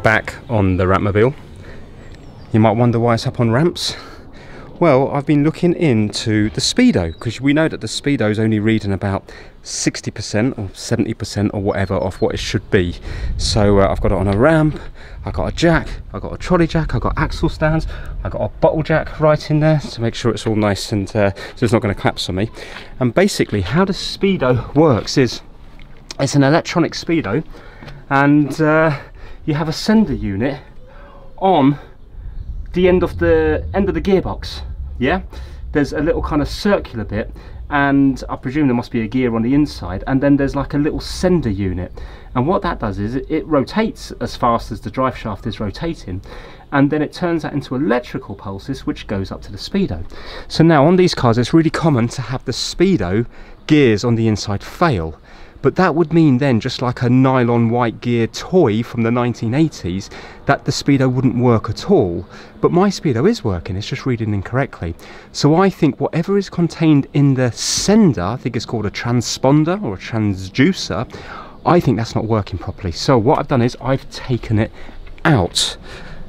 Back on the Rampmobile. You might wonder why it's up on ramps. Well, I've been looking into the speedo, because we know that the speedo is only reading about 60% or 70% or whatever of what it should be. So I've got it on a ramp, I've got a jack, I've got a trolley jack, I've got axle stands, I've got a bottle jack right in there to make sure it's all nice and so it's not going to collapse on me. And basically how the speedo works is it's an electronic speedo, and you have a sender unit on the end of the gearbox. Yeah, there's a little kind of circular bit, and I presume there must be a gear on the inside, and then there's like a little sender unit, and what that does is it rotates as fast as the drive shaft is rotating, and then it turns that into electrical pulses which goes up to the speedo. So now on these cars it's really common to have the speedo gears on the inside fail. But that would mean then, just like a nylon white gear toy from the 1980s, that the speedo wouldn't work at all. But my speedo is working, it's just reading incorrectly. So I think whatever is contained in the sender, I think it's called a transponder or a transducer, I think that's not working properly. So what I've done is I've taken it out.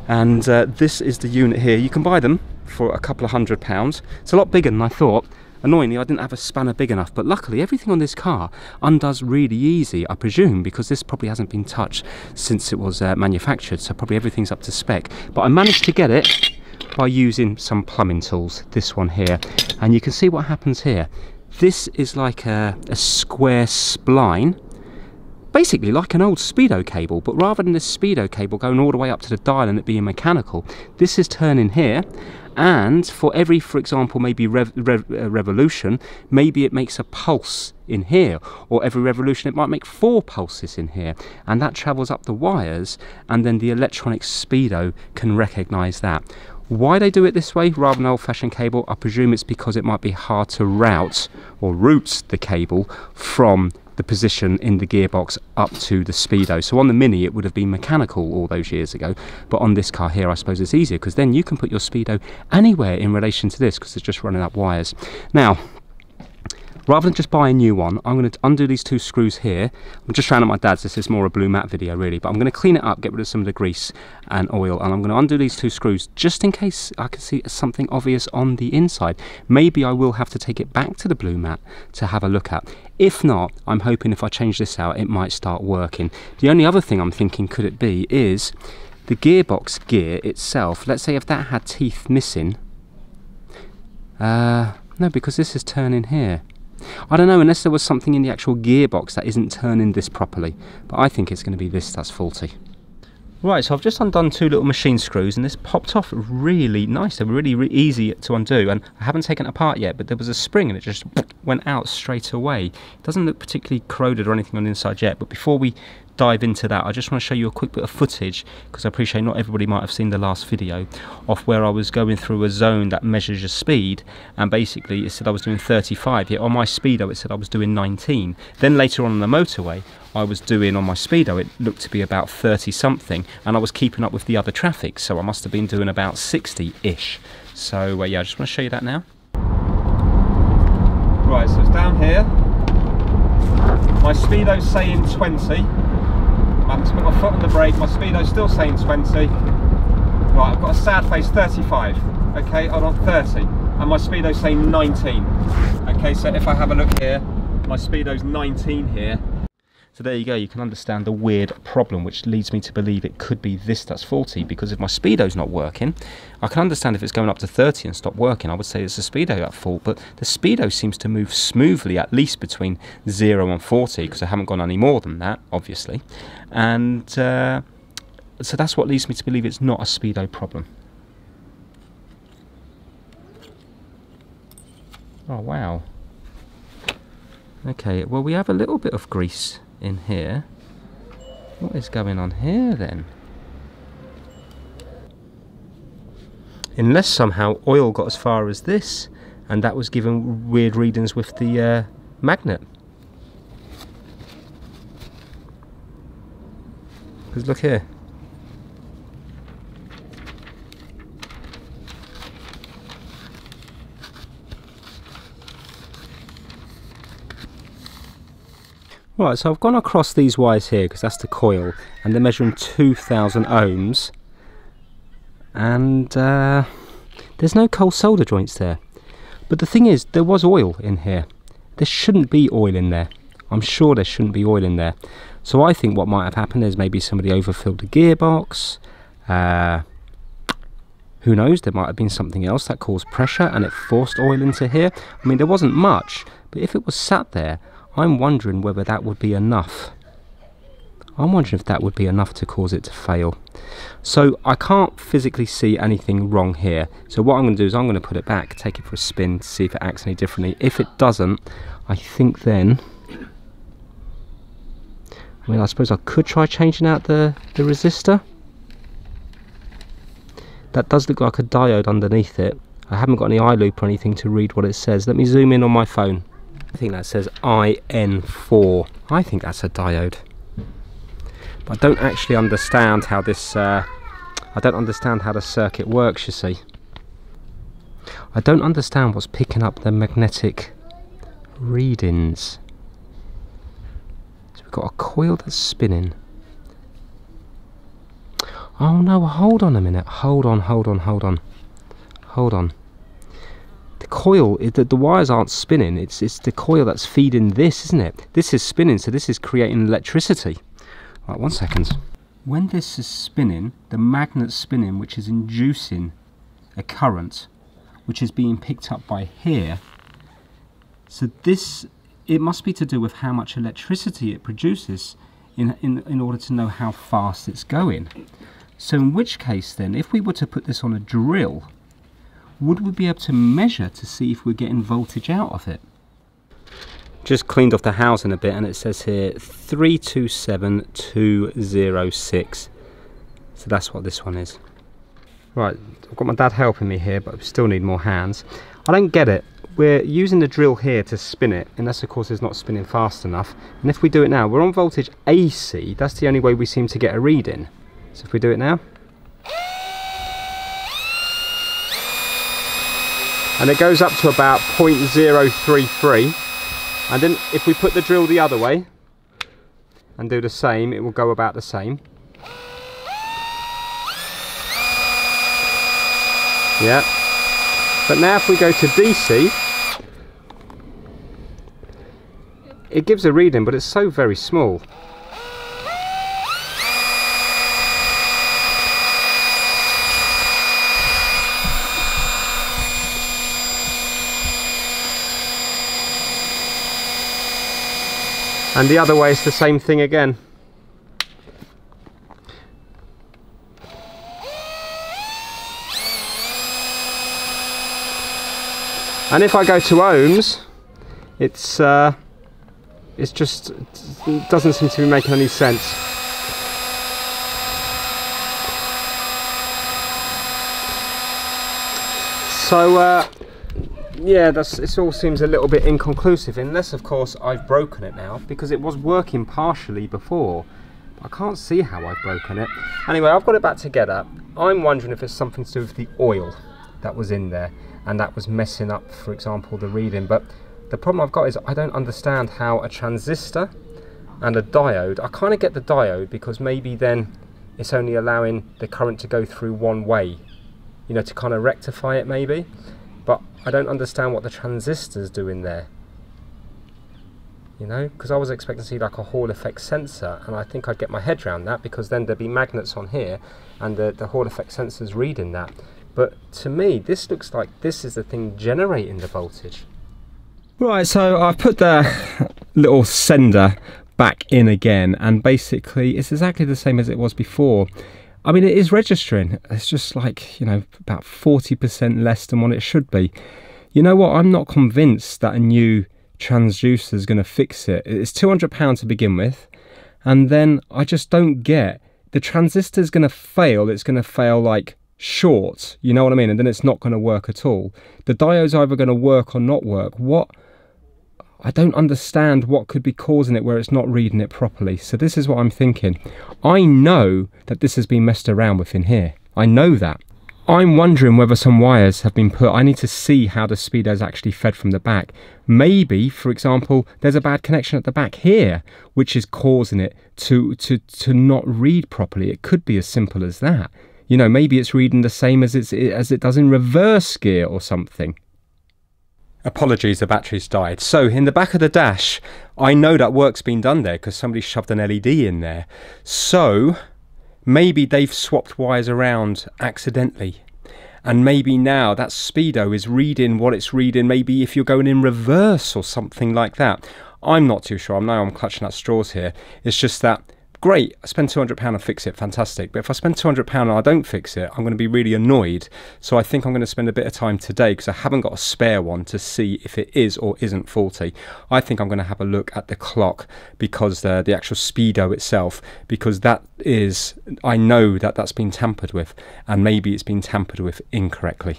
And this is the unit here. You can buy them for a couple of £100. It's a lot bigger than I thought. Annoyingly, I didn't have a spanner big enough, but luckily everything on this car undoes really easy, I presume, because this probably hasn't been touched since it was manufactured, so probably everything's up to spec. But I managed to get it by using some plumbing tools, this one here, and you can see what happens here. This is like a square spline, basically like an old speedo cable, but rather than this speedo cable going all the way up to the dial and it being mechanical, this is turning here, and for every, for example, maybe revolution, maybe it makes a pulse in here, or every revolution it might make 4 pulses in here, and that travels up the wires, and then the electronic speedo can recognize that. Why they do it this way rather than old-fashioned cable, I presume it's because it might be hard to route the cable from the position in the gearbox up to the speedo. So on the Mini it would have been mechanical all those years ago, but on this car here I suppose it's easier, because then you can put your speedo anywhere in relation to this, because it's just running up wires. Now, rather than just buy a new one, I'm going to undo these 2 screws here. I'm just trying at my dad's, this is more a blue mat video really, but I'm going to clean it up, get rid of some of the grease and oil, and I'm going to undo these 2 screws just in case I can see something obvious on the inside. Maybe I will have to take it back to the blue mat to have a look at. If not, I'm hoping if I change this out it might start working. The only other thing I'm thinking could it be is the gearbox gear itself. Let's say if that had teeth missing, no, because this is turning here. I don't know, unless there was something in the actual gearbox that isn't turning this properly, but I think it's going to be this that's faulty. Right, so I've just undone 2 little machine screws, and this popped off really nice. They were really easy to undo, and I haven't taken it apart yet, but there was a spring and it just went out straight away. It doesn't look particularly corroded or anything on the inside yet, but before we dive into that, I just want to show you a quick bit of footage, because I appreciate not everybody might have seen the last video of where I was going through a zone that measures your speed, and basically it said I was doing 35, yet on my speedo it said I was doing 19. Then later on the motorway I was doing, on my speedo it looked to be about 30 something, and I was keeping up with the other traffic, so I must have been doing about 60-ish. So yeah, I just want to show you that now. Right, so it's down here, my speedo's saying 20. I'm just put my foot on the brake, my speedo's still saying 20. Right, I've got a sad face, 35. Okay, hold on, 30. And my speedo's saying 19. Okay, so if I have a look here, my speedo's 19 here. So there you go, you can understand the weird problem, which leads me to believe it could be this that's faulty, because if my speedo's not working, I can understand if it's going up to 30 and stopped working, I would say it's the speedo at fault, but the speedo seems to move smoothly, at least between 0 and 40, because I haven't gone any more than that, obviously. And so that's what leads me to believe it's not a speedo problem. Oh wow. Okay, well we have a little bit of grease in here. What is going on here then? Unless somehow oil got as far as this, and that was giving weird readings with the magnet. Because look here. Right, so I've gone across these wires here because that's the coil, and they're measuring 2000 ohms, and there's no cold solder joints there. But the thing is, there was oil in here. There shouldn't be oil in there. I'm sure there shouldn't be oil in there. So I think what might have happened is maybe somebody overfilled the gearbox. Who knows, there might have been something else that caused pressure and it forced oil into here. I mean, there wasn't much, but if it was sat there, I'm wondering whether that would be enough. I'm wondering if that would be enough to cause it to fail. So I can't physically see anything wrong here. So what I'm going to do is I'm going to put it back, take it for a spin to see if it acts any differently. If it doesn't, I think then, I mean, I suppose I could try changing out the resistor. That does look like a diode underneath it. I haven't got any eye loop or anything to read what it says. Let me zoom in on my phone. I think that says IN4. I think that's a diode. But I don't actually understand how this, I don't understand how the circuit works, you see. I don't understand what's picking up the magnetic readings. So we've got a coil that's spinning. Oh no, hold on a minute. Hold on. The coil, the wires aren't spinning. It's the coil that's feeding this, isn't it? This is spinning, so this is creating electricity. Right, 1 second. When this is spinning, the magnet's spinning, which is inducing a current, which is being picked up by here. So this, it must be to do with how much electricity it produces in order to know how fast it's going. So in which case then, if we were to put this on a drill, would we be able to measure to see if we're getting voltage out of it? Just cleaned off the housing a bit, and it says here 327206. So that's what this one is. Right, I've got my dad helping me here, but I still need more hands. I don't get it. We're using the drill here to spin it, unless of course it's not spinning fast enough. And if we do it now, we're on voltage AC. That's the only way we seem to get a reading. So if we do it now, and it goes up to about 0.033, and then if we put the drill the other way and do the same, it will go about the same. Yeah, but now if we go to DC, it gives a reading, but it's so very small. And the other way is the same thing again. And if I go to ohms, it just doesn't seem to be making any sense. So yeah, it all seems a little bit inconclusive, unless of course I've broken it now, because it was working partially before. I can't see how I've broken it. Anyway, I've got it back together. I'm wondering if it's something to do with the oil that was in there, and that was messing up, for example, the reading. But the problem I've got is I don't understand how a transistor and a diode, I kind of get the diode because maybe then it's only allowing the current to go through one way, you know, to kind of rectify it maybe. But I don't understand what the transistors do in there, you know, because I was expecting to see like a Hall effect sensor, and I think I'd get my head around that, because then there'd be magnets on here and the Hall effect sensor's reading that. But to me, this looks like this is the thing generating the voltage. Right, so I've put the little sender back in again, and basically it's exactly the same as it was before. I mean, it is registering. It's just like, you know, about 40% less than what it should be. You know what? I'm not convinced that a new transducer is going to fix it. It's £200 to begin with. And then I just don't get, the transistor is going to fail. It's going to fail like short. You know what I mean? And then it's not going to work at all. The diode's either going to work or not work. What? I don't understand what could be causing it where it's not reading it properly. So this is what I'm thinking. I know that this has been messed around with in here. I know that. I'm wondering whether some wires have been put. I need to see how the speedo is actually fed from the back. Maybe, for example, there's a bad connection at the back here, which is causing it to not read properly. It could be as simple as that. You know, maybe it's reading the same as it does in reverse gear or something. Apologies, the battery's died. So in the back of the dash, I know that work's been done there because somebody shoved an LED in there. So maybe they've swapped wires around accidentally. And maybe now that speedo is reading what it's reading, maybe if you're going in reverse or something like that. I'm not too sure. I know I'm clutching at straws here. It's just that, great, I spend £200 and fix it, fantastic. But if I spend £200 and I don't fix it, I'm going to be really annoyed. So I think I'm going to spend a bit of time today, because I haven't got a spare one, to see if it is or isn't faulty. I think I'm going to have a look at the clock, because the actual speedo itself, because that is, I know that that's been tampered with, and maybe it's been tampered with incorrectly.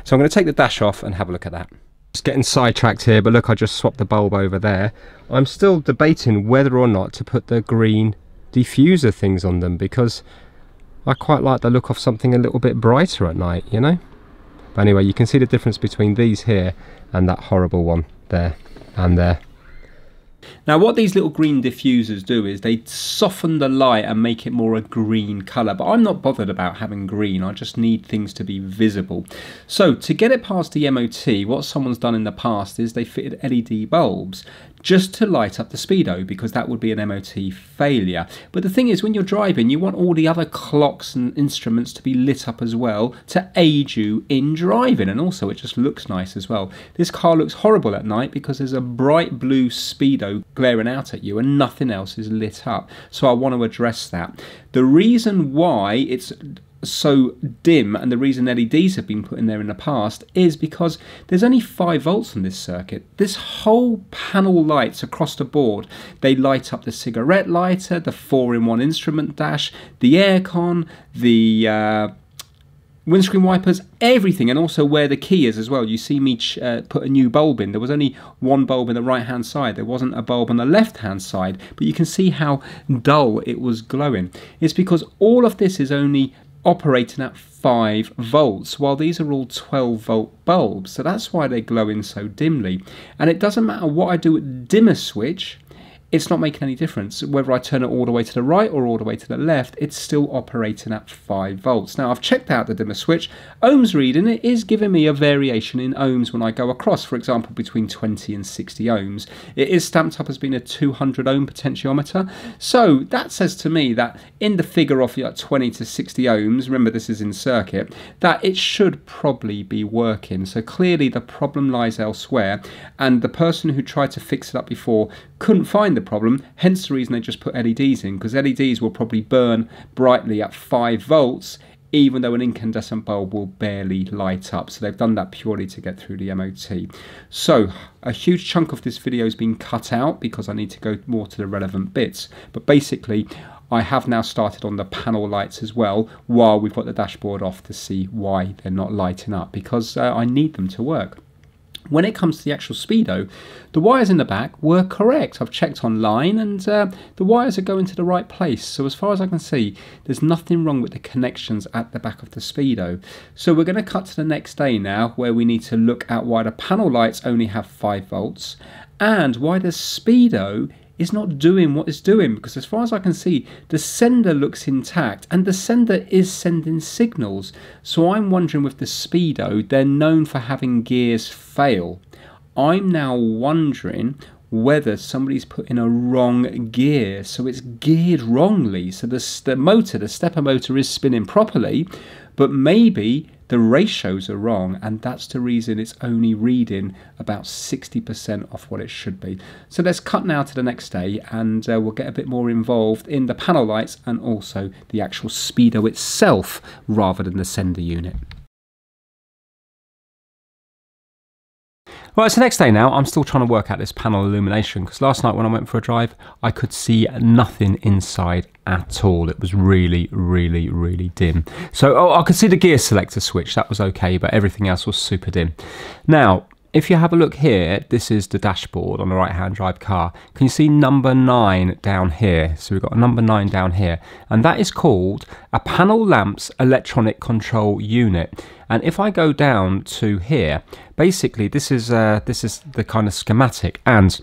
So I'm going to take the dash off and have a look at that. Just getting sidetracked here, but look, I just swapped the bulb over there. I'm still debating whether or not to put the green diffuser things on them, because I quite like the look of something a little bit brighter at night, you know. But anyway, you can see the difference between these here and that horrible one there and there. Now what these little green diffusers do is they soften the light and make it more a green colour, but I'm not bothered about having green, I just need things to be visible. So to get it past the MOT, what someone's done in the past is they fitted LED bulbs just to light up the speedo, because that would be an MOT failure. But the thing is, when you're driving, you want all the other clocks and instruments to be lit up as well to aid you in driving, and also it just looks nice as well. This car looks horrible at night because there's a bright blue speedo glaring out at you and nothing else is lit up. So I want to address that. The reason why it's so dim, and the reason LEDs have been put in there in the past, is because there's only 5 volts on this circuit. This whole panel lights across the board. They light up the cigarette lighter, the 4-in-1 instrument dash, the aircon, the windscreen wipers, everything, and also where the key is as well. You see me put a new bulb in. There was only one bulb in the right hand side. There wasn't a bulb on the left hand side, but you can see how dull it was glowing. It's because all of this is only operating at 5 volts, while these are all 12 volt bulbs. So that's why they're glowing so dimly. And it doesn't matter what I do with the dimmer switch, it's not making any difference. Whether I turn it all the way to the right or all the way to the left, it's still operating at 5 volts. Now I've checked out the dimmer switch. Ohms reading, it is giving me a variation in ohms when I go across, for example between 20 and 60 ohms. It is stamped up as being a 200 ohm potentiometer. So that says to me that in the figure of 20 to 60 ohms, remember this is in circuit, that it should probably be working. So clearly the problem lies elsewhere, and the person who tried to fix it up before couldn't find the problem, hence the reason they just put LEDs in, because LEDs will probably burn brightly at 5 volts even though an incandescent bulb will barely light up. So they've done that purely to get through the MOT. So a huge chunk of this video has been cut out because I need to go more to the relevant bits, but basically I have now started on the panel lights as well while we've got the dashboard off to see why they're not lighting up, because I need them to work. When it comes to the actual speedo, the wires in the back were correct. I've checked online and the wires are going to the right place. So as far as I can see, there's nothing wrong with the connections at the back of the speedo. So we're going to cut to the next day now, where we need to look at why the panel lights only have 5 volts and why the speedo is not doing what it's doing, because as far as I can see, the sender looks intact and the sender is sending signals. So I'm wondering, with the speedo, they're known for having gears fail. I'm now wondering whether somebody's put in a wrong gear, so it's geared wrongly. So the motor, the stepper motor, is spinning properly, but maybe the ratios are wrong, and that's the reason it's only reading about 60% off what it should be. So let's cut now to the next day, and we'll get a bit more involved in the panel lights and also the actual speedo itself rather than the sender unit. Well, it's the next day now. I'm still trying to work out this panel illumination, because last night when I went for a drive, I could see nothing inside at all. It was really, really, really dim. So I could see the gear selector switch, that was okay, but everything else was super dim. Now, if you have a look here, this is the dashboard on the right hand drive car. Can you see number 9 down here? So we've got a number 9 down here, and that is called a panel lamps electronic control unit. And if I go down to here, basically this is the kind of schematic, and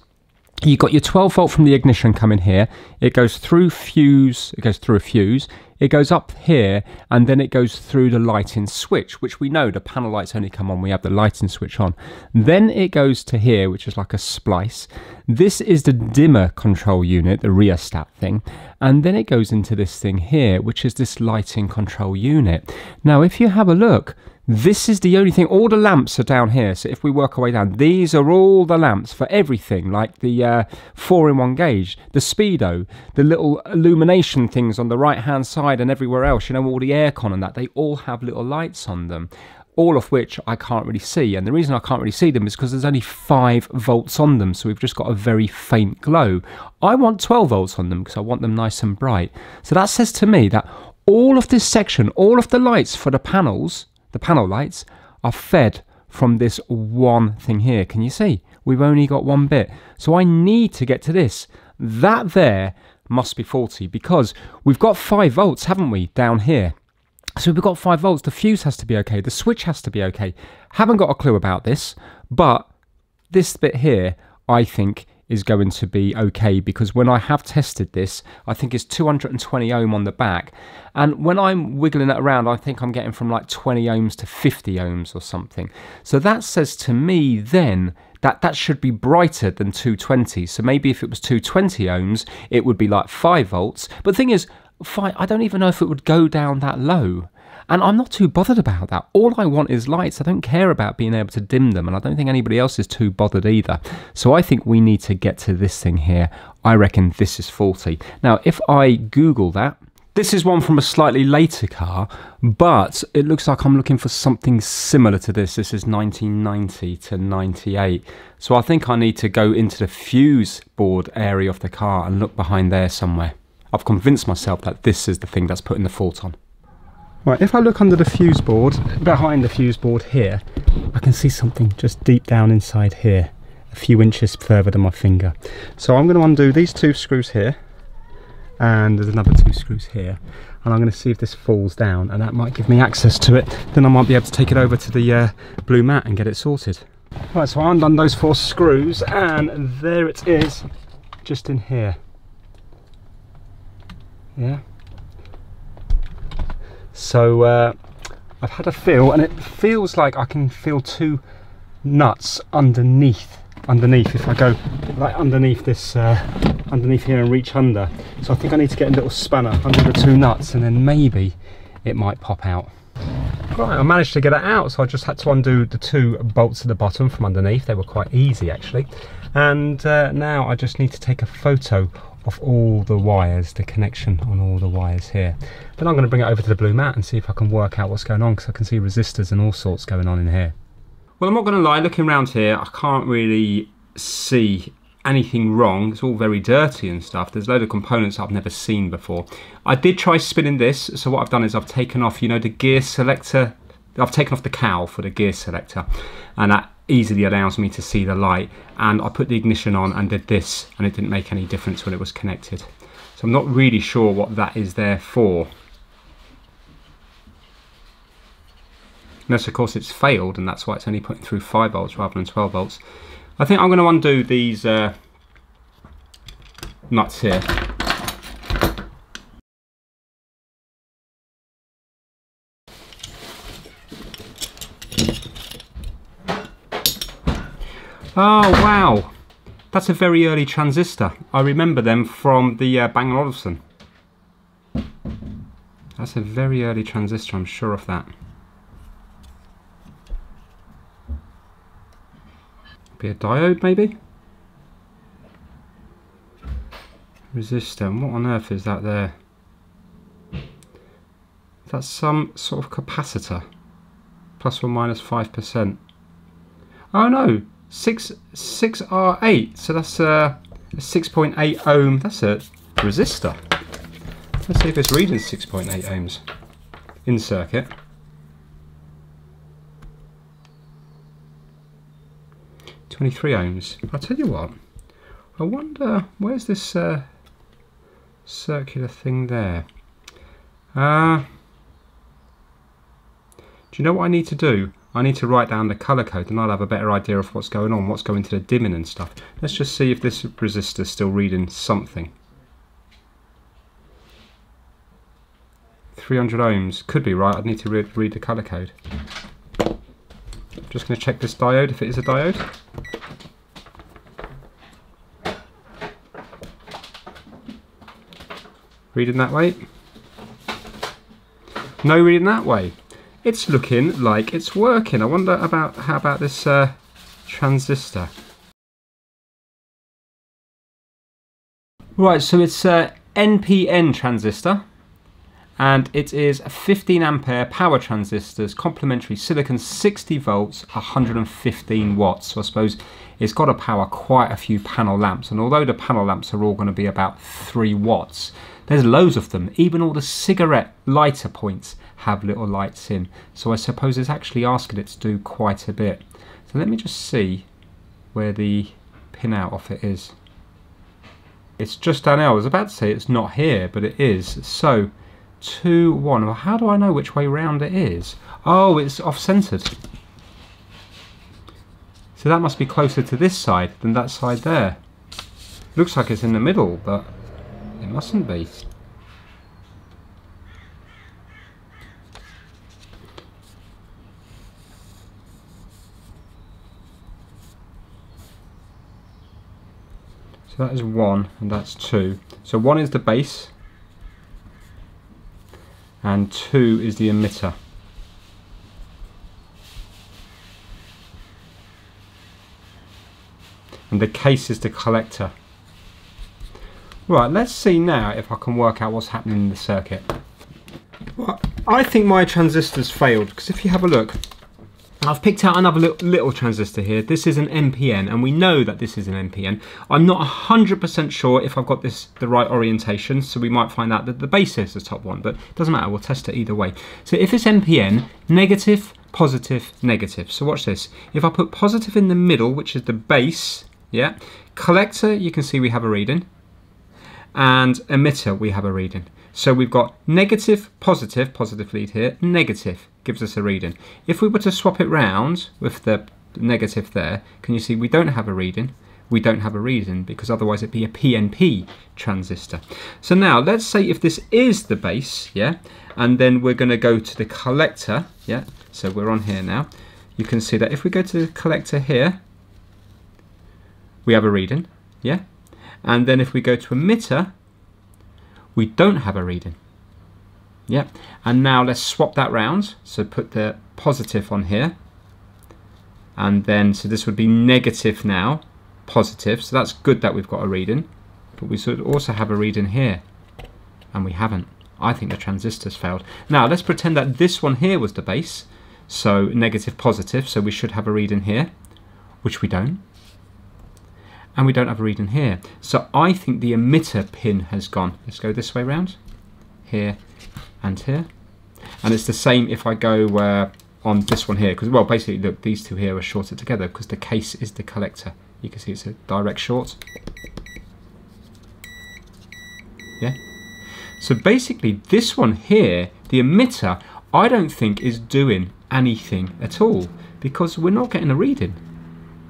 you've got your 12 volt from the ignition coming here. It goes through fuse, it goes through a fuse, it goes up here, and then it goes through the lighting switch, which we know the panel lights only come on when we have the lighting switch on. Then it goes to here, which is like a splice. This is the dimmer control unit, the rheostat thing, and then it goes into this thing here, which is this lighting control unit. Now if you have a look, this is the only thing, all the lamps are down here. So if we work our way down, these are all the lamps for everything, like the 4-in-1 gauge, the speedo, the little illumination things on the right hand side and everywhere else, you know, all the aircon and that, they all have little lights on them, all of which I can't really see. And the reason I can't really see them is because there's only 5 volts on them, so we've just got a very faint glow. I want 12 volts on them because I want them nice and bright. So that says to me that all of this section, all of the lights for the panels, the panel lights, are fed from this one thing here. Can you see? We've only got one bit. So I need to get to this. That there must be faulty because we've got 5 volts, haven't we, down here? So we've got 5 volts. The fuse has to be okay. The switch has to be okay. Haven't got a clue about this, but this bit here, I think, is going to be okay, because when I have tested this, I think it's 220 ohm on the back, and when I'm wiggling it around, I think I'm getting from like 20 ohms to 50 ohms or something. So that says to me then that that should be brighter than 220. So maybe if it was 220 ohms, it would be like 5 volts. But the thing is, I don't even know if it would go down that low. And I'm not too bothered about that. All I want is lights. I don't care about being able to dim them, and I don't think anybody else is too bothered either. So I think we need to get to this thing here. I reckon this is faulty. Now, if I Google that, this is one from a slightly later car, but it looks like I'm looking for something similar to this. This is 1990 to 98. So I think I need to go into the fuse board area of the car and look behind there somewhere. I've convinced myself that this is the thing that's putting the fault on. Right, if I look under the fuse board, behind the fuse board here, I can see something just deep down inside here, a few inches further than my finger. So I'm going to undo these 2 screws here, and there's another 2 screws here, and I'm going to see if this falls down, and that might give me access to it. Then I might be able to take it over to the blue mat and get it sorted. Right, so I undone those 4 screws, and there it is, just in here. Yeah. So I've had a feel, and it feels like I can feel 2 nuts underneath if I go like underneath this underneath here and reach under. So I think I need to get a little spanner under the 2 nuts, and then maybe it might pop out. Right, I managed to get it out, so I just had to undo the 2 bolts at the bottom from underneath. They were quite easy actually, and now I just need to take a photo of all the wires, the connection on all the wires here. Then I'm going to bring it over to the blue mat and see if I can work out what's going on, because I can see resistors and all sorts going on in here. Well, I'm not going to lie, looking around here, I can't really see anything wrong. It's all very dirty and stuff. There's a load of components I've never seen before. I did try spinning this, so what I've done is I've taken off, you know, the gear selector. I've taken off the cowl for the gear selector, and that easily allows me to see the light. And I put the ignition on and did this, and it didn't make any difference when it was connected. So I'm not really sure what that is there for. Unless of course it's failed, and that's why it's only putting through 5 volts rather than 12 volts. I think I'm going to undo these nuts here. Oh wow, that's a very early transistor. I remember them from the Bang & Olufsen. That's a very early transistor, I'm sure of that. Be a diode maybe? Resistor, and what on earth is that there? That's some sort of capacitor. Plus or minus 5%. Oh no! 6R8, so that's a 6.8 ohm, that's a resistor. Let's see if it's reading 6.8 ohms in circuit. 23 ohms. I'll tell you what, I wonder, where's this circular thing there? Do you know what I need to do? I need to write down the colour code and I'll have a better idea of what's going on, what's going to the dimming and stuff. Let's just see if this resistor is still reading something. 300 ohms, could be right, I'd need to read the colour code. Just going to check this diode, if it is a diode. Reading that way. No reading that way. It's looking like it's working. I wonder about how about this transistor. Right, so it's a NPN transistor, and it is a 15 ampere power transistors, complementary silicon, 60 volts, 115 watts. So I suppose it's got to power quite a few panel lamps, and although the panel lamps are all going to be about 3 watts, there's loads of them. Even all the cigarette lighter points have little lights in. So I suppose it's actually asking it to do quite a bit. So let me just see where the pin out off it is. It's just down there. I was about to say it's not here, but it is. So 2, 1. Well, how do I know which way round it is? Oh, it's off-centered. So that must be closer to this side than that side there. Looks like it's in the middle, but it mustn't be. So that is 1 and that's 2. So 1 is the base and 2 is the emitter. And the case is the collector. Right, let's see now if I can work out what's happening in the circuit. Well, I think my transistor's failed, because if you have a look, I've picked out another little transistor here. This is an NPN, and we know that this is an NPN. I'm not 100% sure if I've got this the right orientation, so we might find out that the base is the top one, but it doesn't matter, we'll test it either way. So if it's NPN, negative, positive, negative. So watch this. If I put positive in the middle, which is the base, yeah, collector, you can see we have a reading, and emitter, we have a reading. So we've got negative, positive lead here, negative gives us a reading. If we were to swap it round with the negative there, can you see we don't have a reading? We don't have a reading because otherwise it'd be a PNP transistor. So now let's say if this is the base, yeah, and then we're going to go to the collector, yeah, so we're on here now. You can see that if we go to the collector here, we have a reading, yeah, and then if we go to emitter, we don't have a reading. Yep, and now let's swap that round. So put the positive on here, and then so this would be negative now, positive. So that's good that we've got a reading, but we should also have a reading here, and we haven't. I think the transistor's failed. Now let's pretend that this one here was the base, so negative, positive. So we should have a reading here, which we don't. And we don't have a reading here. So I think the emitter pin has gone. Let's go this way round, here and here. And it's the same if I go on this one here, because, well, basically, look, these two here are shorted together because the case is the collector. You can see it's a direct short. Yeah. So basically, this one here, the emitter, I don't think is doing anything at all because we're not getting a reading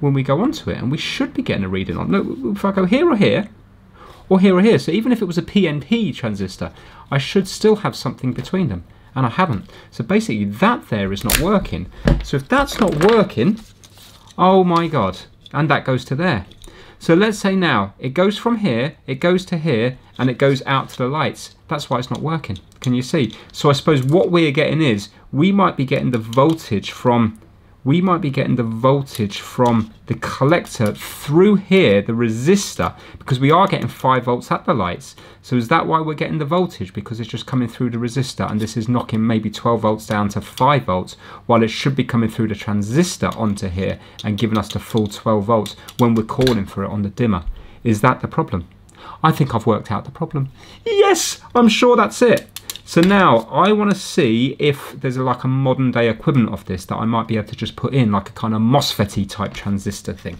when we go onto it, and we should be getting a reading on. Look, if I go here or here, or here or here, so even if it was a PNP transistor, I should still have something between them, and I haven't. So basically that there is not working. So if that's not working, oh my God, and that goes to there. So let's say now it goes from here, it goes to here, and it goes out to the lights. That's why it's not working. Can you see? So I suppose what we're getting is we might be getting the voltage from the collector through here, the resistor, because we are getting 5 volts at the lights. So is that why we're getting the voltage? Because it's just coming through the resistor, and this is knocking maybe 12 volts down to 5 volts, while it should be coming through the transistor onto here and giving us the full 12 volts when we're calling for it on the dimmer. Is that the problem? I think I've worked out the problem. Yes, I'm sure that's it. So now I want to see if there's like a modern day equivalent of this that I might be able to just put in, like a kind of MOSFET-y type transistor thing.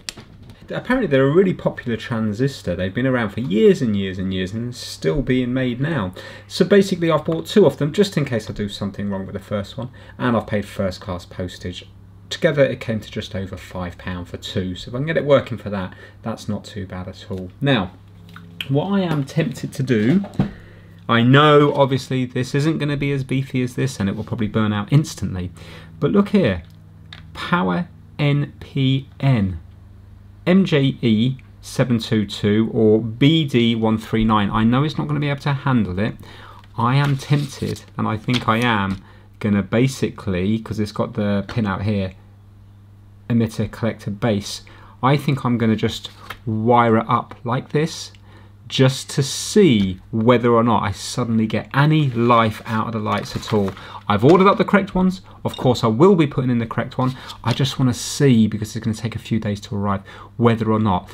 Apparently they're a really popular transistor. They've been around for years and years and years and still being made now. So basically I've bought 2 of them just in case I do something wrong with the first one, and I've paid first class postage. Together it came to just over £5 for 2, so if I can get it working for that, that's not too bad at all. Now, what I am tempted to do, I know obviously this isn't going to be as beefy as this and it will probably burn out instantly, but look here, power NPN. MJE 722 or BD139. I know it's not going to be able to handle it. I am tempted, and I think I am going to basically, because it's got the pin out here, emitter collector base, I think I'm going to just wire it up like this, just to see whether or not I suddenly get any life out of the lights at all. I've ordered up the correct ones. Of course, I will be putting in the correct one. I just want to see, because it's going to take a few days to arrive, whether or not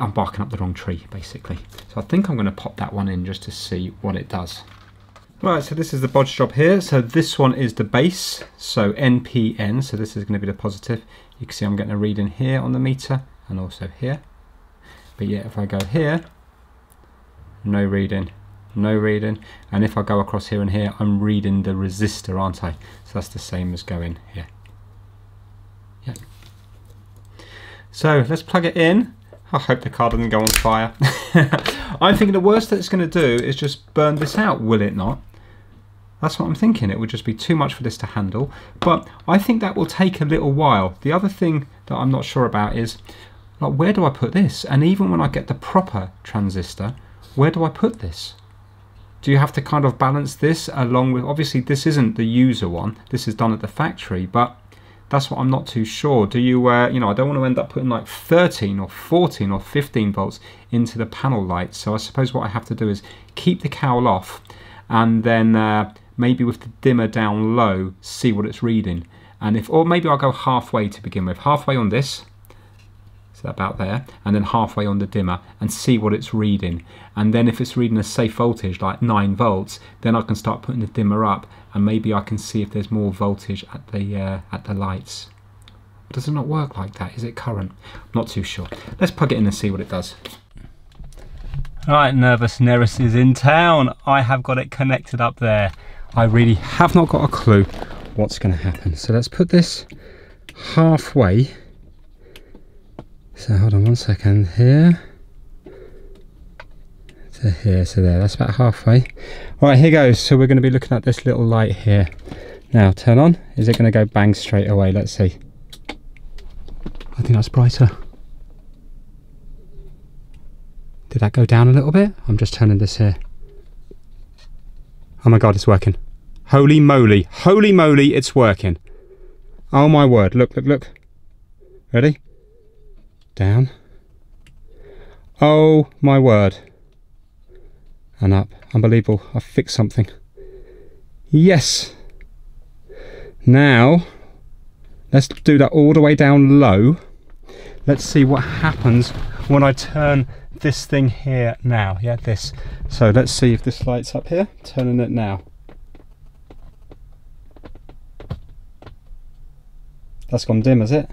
I'm barking up the wrong tree, basically. So I think I'm going to pop that one in just to see what it does. Right, so this is the bodge job here. So this one is the base, so NPN, so this is going to be the positive. You can see I'm getting a reading here on the meter and also here. But yeah, if I go here, no reading, no reading, and if I go across here and here, I'm reading the resistor, aren't I? So that's the same as going here. Yeah. So let's plug it in. I hope the car doesn't go on fire. I'm thinking the worst that it's going to do is just burn this out, will it not? That's what I'm thinking. It would just be too much for this to handle, but I think that will take a little while. The other thing that I'm not sure about is, like, where do I put this? And even when I get the proper transistor, where do I put this? Do you have to kind of balance this along with, obviously this isn't the user one, this is done at the factory, but that's what I'm not too sure. Do you, you know, I don't want to end up putting like 13 or 14 or 15 volts into the panel lights. So I suppose what I have to do is keep the cowl off and then maybe with the dimmer down low, see what it's reading. And if, or maybe I'll go halfway to begin with, halfway on this, so about there, and then halfway on the dimmer, and see what it's reading. And then if it's reading a safe voltage like 9 volts, then I can start putting the dimmer up, and maybe I can see if there's more voltage at the lights. Does it not work like that? Is it current? I'm not too sure. Let's plug it in and see what it does. Alright, Nervous Neris is in town. I have got it connected up there. I really have not got a clue what's going to happen. So let's put this halfway. So hold on one second, here to here, so there, that's about halfway. All right, here goes. So we're going to be looking at this little light here. Now turn on. Is it going to go bang straight away? Let's see. I think that's brighter. Did that go down a little bit? I'm just turning this here. Oh my God, it's working. Holy moly, it's working. Oh my word, look, look, look. Ready? Down. Oh my word. And up. Unbelievable. I've fixed something. Yes. Now, let's do that all the way down low. Let's see what happens when I turn this thing here now. Yeah, this. So let's see if this lights up here. Turning it now. That's gone dim, has it?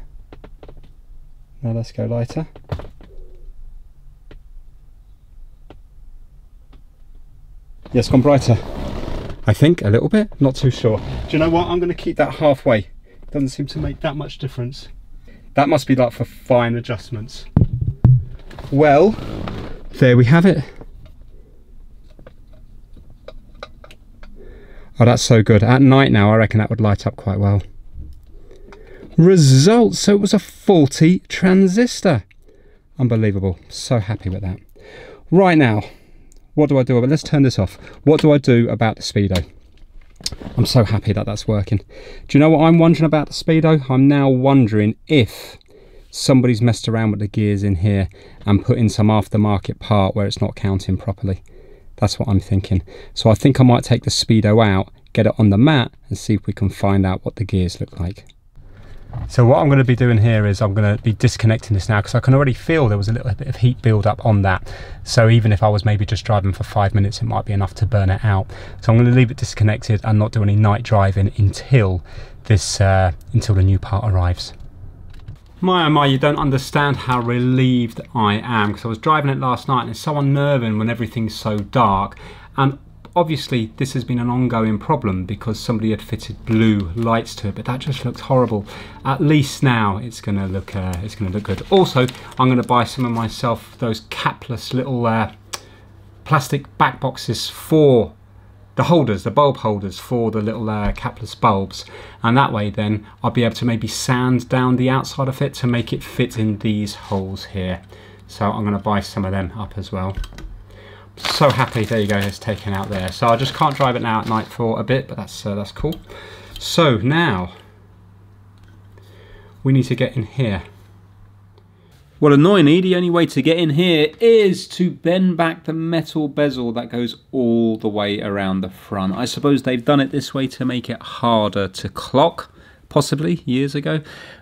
Now let's go lighter. Yes, gone brighter. I think a little bit, not too sure. Do you know what? I'm going to keep that halfway. Doesn't seem to make that much difference. That must be like for fine adjustments. Well, there we have it. Oh, that's so good. At night now, I reckon that would light up quite well. Results, so it was a faulty transistor. Unbelievable. So happy with that. Right now, what do I do? Let's turn this off. What do I do about the speedo? I'm so happy that that's working. Do you know what I'm wondering about the speedo? I'm now wondering if somebody's messed around with the gears in here and put in some aftermarket part where it's not counting properly. That's what I'm thinking. So I think I might take the speedo out, get it on the mat and see if we can find out what the gears look like. So what I'm going to be doing here is I'm going to be disconnecting this now, because I can already feel there was a little bit of heat build up on that. So even if I was maybe just driving for 5 minutes, it might be enough to burn it out. So I'm going to leave it disconnected and not do any night driving until this until the new part arrives. My oh my, you don't understand how relieved I am, because I was driving it last night and it's so unnerving when everything's so dark. And obviously this has been an ongoing problem because somebody had fitted blue lights to it, but that just looked horrible. At least now it's going to look good. Also, I'm going to buy some of myself those capless little plastic back boxes for the holders, the bulb holders for the little capless bulbs, and that way then I'll be able to maybe sand down the outside of it to make it fit in these holes here. So I'm going to buy some of them up as well. So happy, there you go, it's taken out there. So I just can't drive it now at night for a bit, but that's cool. So now we need to get in here. Well, annoyingly, the only way to get in here is to bend back the metal bezel that goes all the way around the front. I suppose they've done it this way to make it harder to clock, possibly years ago.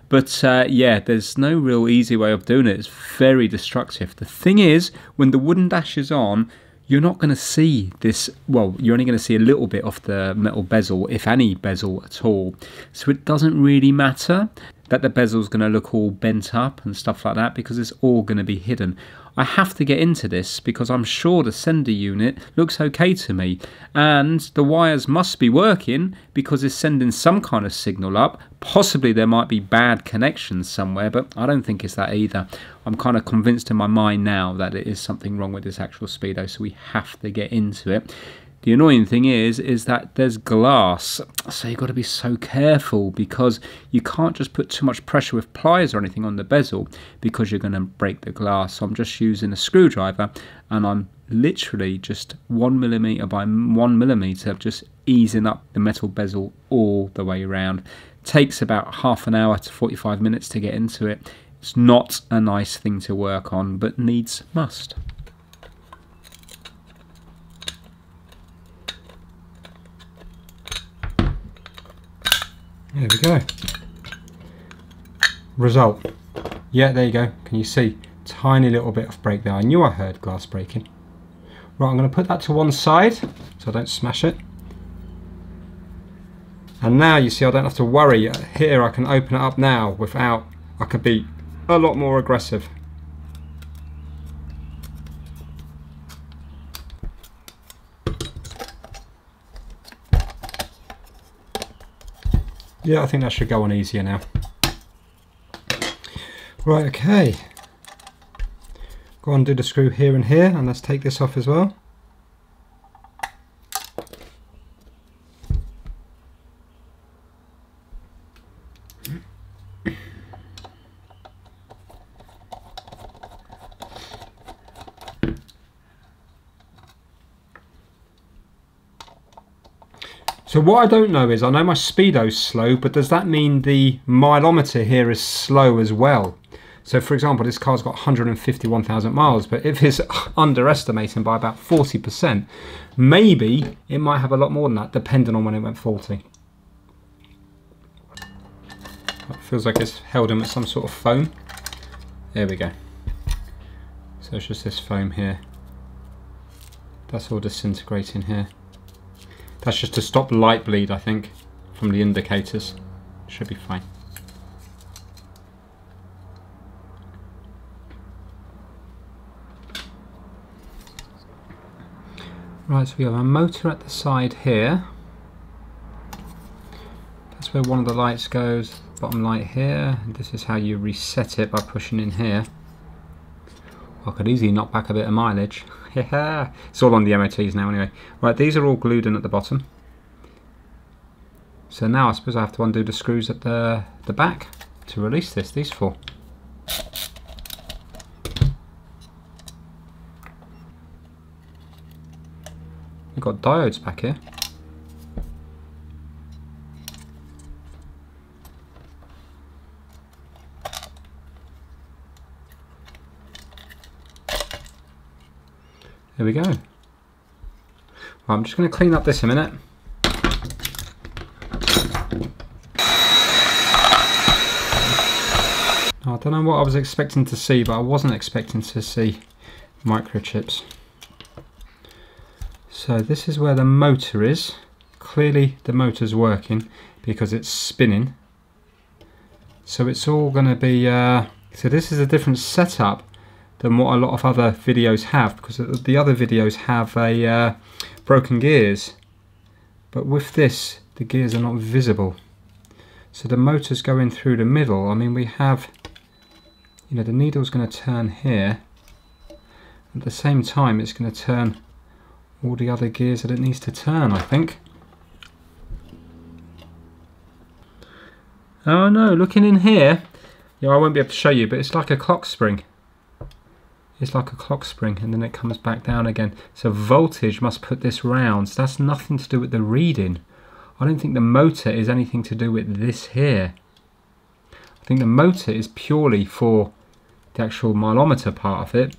But yeah, there's no real easy way of doing it. It's very destructive. The thing is, when the wooden dash is on, you're not going to see this, well, you're only going to see a little bit of the metal bezel, if any bezel at all. So it doesn't really matter that the bezel's going to look all bent up and stuff like that, because it's all going to be hidden. I have to get into this because I'm sure the sender unit looks okay to me, and the wires must be working because it's sending some kind of signal up. Possibly there might be bad connections somewhere, but I don't think it's that either. I'm kind of convinced in my mind now that it is something wrong with this actual speedo, so we have to get into it. The annoying thing is that there's glass, so you've got to be so careful, because you can't just put too much pressure with pliers or anything on the bezel, because you're going to break the glass. So I'm just using a screwdriver, and I'm literally just 1mm by 1mm just easing up the metal bezel all the way around. Takes about half an hour to 45 minutes to get into it. It's not a nice thing to work on, but needs must. There we go. Result. Yeah, there you go. Can you see? Tiny little bit of break there. I knew I heard glass breaking. Right, I'm going to put that to one side so I don't smash it. And now you see I don't have to worry. Here I can open it up now without, I could be a lot more aggressive. Yeah, I think that should go on easier now. Right, okay. Go on, do the screw here and here, and let's take this off as well. So what I don't know is, I know my speedo's slow, but does that mean the mileometer here is slow as well? So for example, this car's got 151,000 miles, but if it's underestimating by about 40%, maybe it might have a lot more than that, depending on when it went faulty. It feels like it's held in with some sort of foam. There we go. So it's just this foam here. That's all disintegrating here. That's just to stop light bleed, I think, from the indicators. Should be fine. Right, so we have a motor at the side here. That's where one of the lights goes, bottom light here. And this is how you reset it, by pushing in here. I could easily knock back a bit of mileage. Yeah, it's all on the MOTs now anyway. Right, these are all glued in at the bottom. So now I suppose I have to undo the screws at the back to release this, these four. We've got diodes back here. There we go. Right, I'm just going to clean up this a minute. don't know what I was expecting to see, but I wasn't expecting to see microchips. So this is where the motor is. Clearly the motor's working because it's spinning. So it's all going to be, so this is a different setup than what a lot of other videos have, because the other videos have a broken gears. But with this, the gears are not visible. So the motor's going through the middle. I mean, we have, you know, the needle's going to turn here. At the same time, it's going to turn all the other gears that it needs to turn, I think. Oh no, looking in here, yeah, I won't be able to show you, but it's like a clock spring. It's like a clock spring, and then it comes back down again. So voltage must put this round. So that's nothing to do with the reading. I don't think the motor is anything to do with this here. I think the motor is purely for the actual mileometer part of it.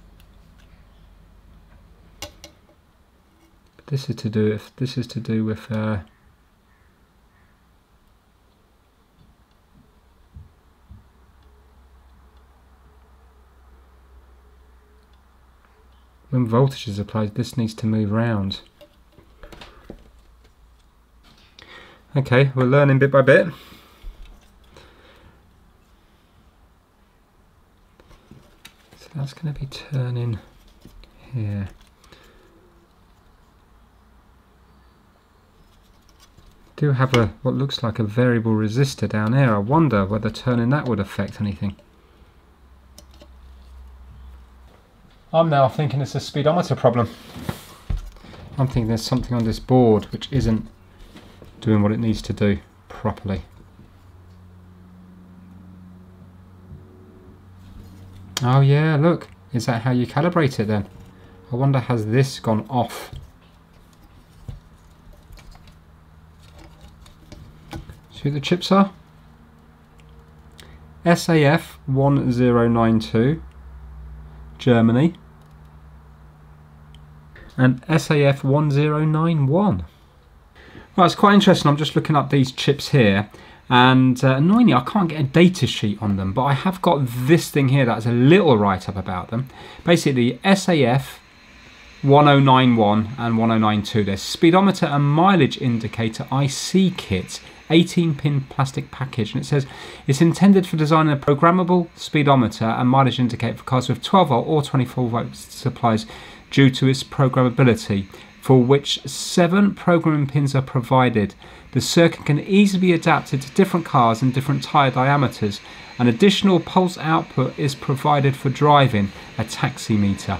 But this is to do with when voltage is applied, this needs to move round. Okay, we're learning bit by bit. So that's going to be turning here. Do have a what looks like a variable resistor down there. I wonder whether turning that would affect anything. I'm now thinking it's a speedometer problem. I'm thinking there's something on this board which isn't doing what it needs to do properly. Oh yeah, look, is that how you calibrate it then? I wonder, has this gone off? See what the chips are? SAF 1092, Germany, and SAF 1091. Well, it's quite interesting. I'm just looking up these chips here, and annoyingly I can't get a data sheet on them, but I have got this thing here that's a little write-up about them. Basically, SAF 1091 and 1092, they're speedometer and mileage indicator IC kits, 18-pin plastic package, and it says it's intended for designing a programmable speedometer and mileage indicator for cars with 12 volt or 24 volt supplies due to its programmability, for which 7 programming pins are provided. The circuit can easily be adapted to different cars and different tyre diameters. An additional pulse output is provided for driving a taximeter.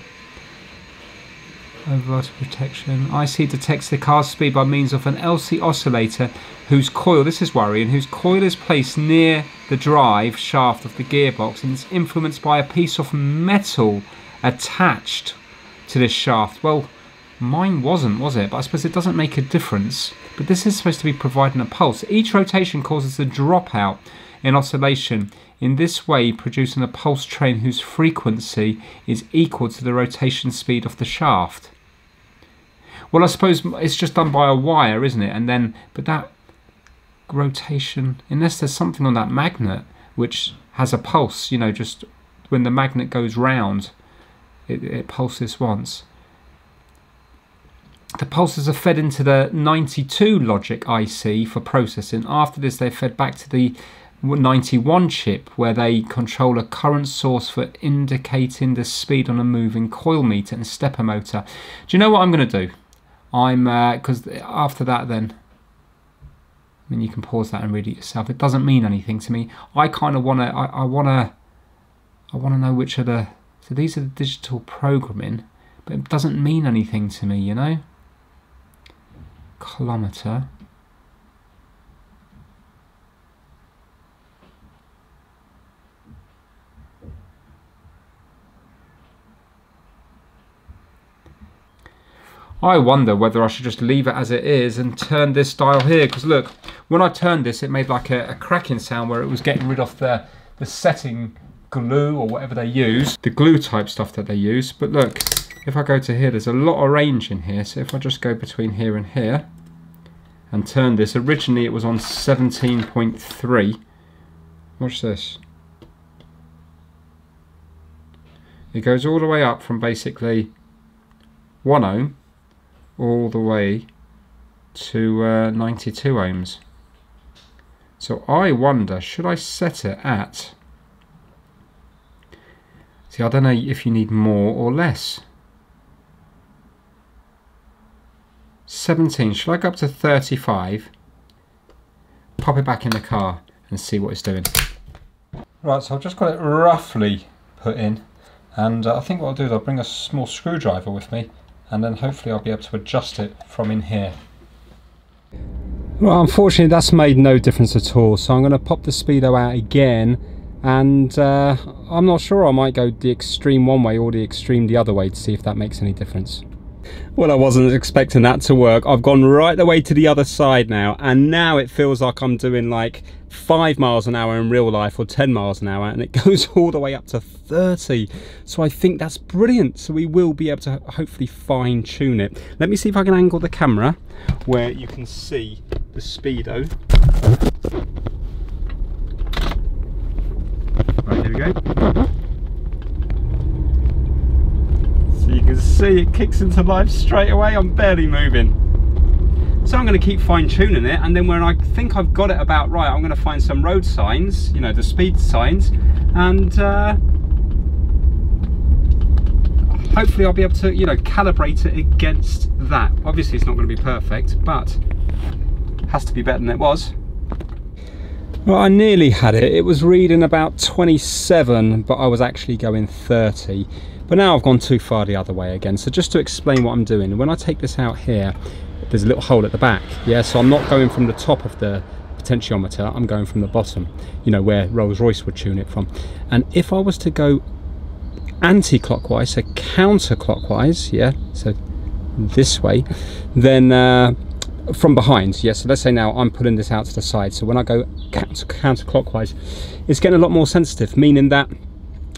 Overvoltage protection. IC detects the car's speed by means of an LC oscillator whose coil, this is worrying, whose coil is placed near the drive shaft of the gearbox and is influenced by a piece of metal attached to this shaft. Well, mine wasn't, was it? But I suppose it doesn't make a difference. But this is supposed to be providing a pulse. Each rotation causes a dropout in oscillation, in this way producing a pulse train whose frequency is equal to the rotation speed of the shaft. Well, I suppose it's just done by a wire, isn't it? And then, but that rotation, unless there's something on that magnet which has a pulse, you know, just when the magnet goes round, it pulses once. The pulses are fed into the 92 logic IC for processing. After this, they're fed back to the 91 chip, where they control a current source for indicating the speed on a moving coil meter and stepper motor. Do you know what I'm going to do? Because after that, then, I mean, you can pause that and read it yourself. It doesn't mean anything to me. I kind of want to. I want to know which are the. So these are the digital programming, but it doesn't mean anything to me, you know. Kilometer. I wonder whether I should just leave it as it is and turn this dial here, because look, when I turned this, it made like a cracking sound where it was getting rid of the setting glue or whatever they use, the glue type stuff that they use. But look, if I go to here, there's a lot of range in here. So if I just go between here and here and turn this, originally it was on 17.3. Watch this. It goes all the way up from basically 1 ohm all the way to 92 ohms. So I wonder, should I set it at, see, I don't know if you need more or less. 17, should I go up to 35, pop it back in the car and see what it's doing. Right, so I've just got it roughly put in, and I think what I'll do is I'll bring a small screwdriver with me, and then hopefully I'll be able to adjust it from in here. Well, unfortunately that's made no difference at all, so I'm going to pop the speedo out again, and I'm not sure, I might go the extreme one way or the extreme the other way to see if that makes any difference. Well, I wasn't expecting that to work. I've gone right the way to the other side now, and now it feels like I'm doing like 5 miles an hour in real life or 10 miles an hour, and it goes all the way up to 30. So I think that's brilliant. So we will be able to hopefully fine tune it. Let me see if I can angle the camera where you can see the speedo. Right, here we go. So you can see it kicks into life straight away. I'm barely moving. So I'm going to keep fine tuning it, and then when I think I've got it about right, I'm going to find some road signs, you know, the speed signs, and hopefully I'll be able to, you know, calibrate it against that. Obviously it's not going to be perfect, but it has to be better than it was. Well, I nearly had it. It was reading about 27, but I was actually going 30. But now I've gone too far the other way again. So just to explain what I'm doing, when I take this out here, there's a little hole at the back. Yeah, so I'm not going from the top of the potentiometer, I'm going from the bottom, you know, where Rolls Royce would tune it from. And if I was to go anti-clockwise, so counterclockwise, yeah, so this way, then from behind, yeah, so let's say now I'm pulling this out to the side, so when I go counterclockwise, it's getting a lot more sensitive, meaning that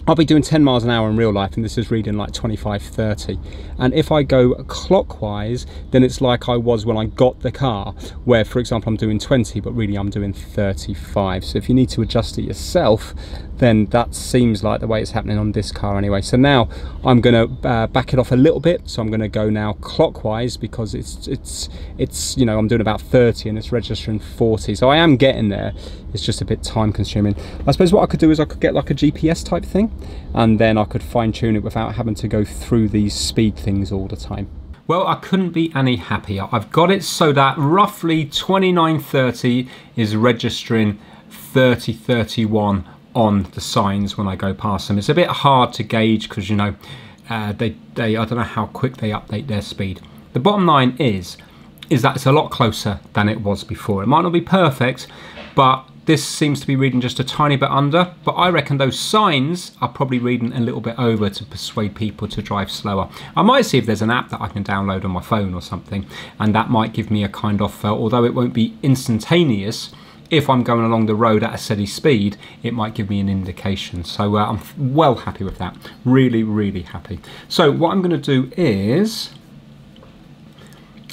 I'll be doing 10 miles an hour in real life, and this is reading like 25, 30. And if I go clockwise, then it's like I was when I got the car, where, for example, I'm doing 20, but really I'm doing 35. So if you need to adjust it yourself, then that seems like the way it's happening on this car anyway. So now I'm going to back it off a little bit. So I'm going to go now clockwise, because it's you know, I'm doing about 30 and it's registering 40. So I am getting there. It's just a bit time consuming. I suppose what I could do is I could get like a GPS type thing, and then I could fine tune it without having to go through these speed things all the time. Well, I couldn't be any happier. I've got it so that roughly 2930 is registering 3031 on the signs when I go past them. It's a bit hard to gauge because, you know, I don't know how quick they update their speed. The bottom line is that it's a lot closer than it was before. It might not be perfect, but this seems to be reading just a tiny bit under, but I reckon those signs are probably reading a little bit over to persuade people to drive slower. I might see if there's an app that I can download on my phone or something, and that might give me a kind of, although it won't be instantaneous, if I'm going along the road at a steady speed, it might give me an indication. So I'm well happy with that. Really, really happy. So what I'm going to do is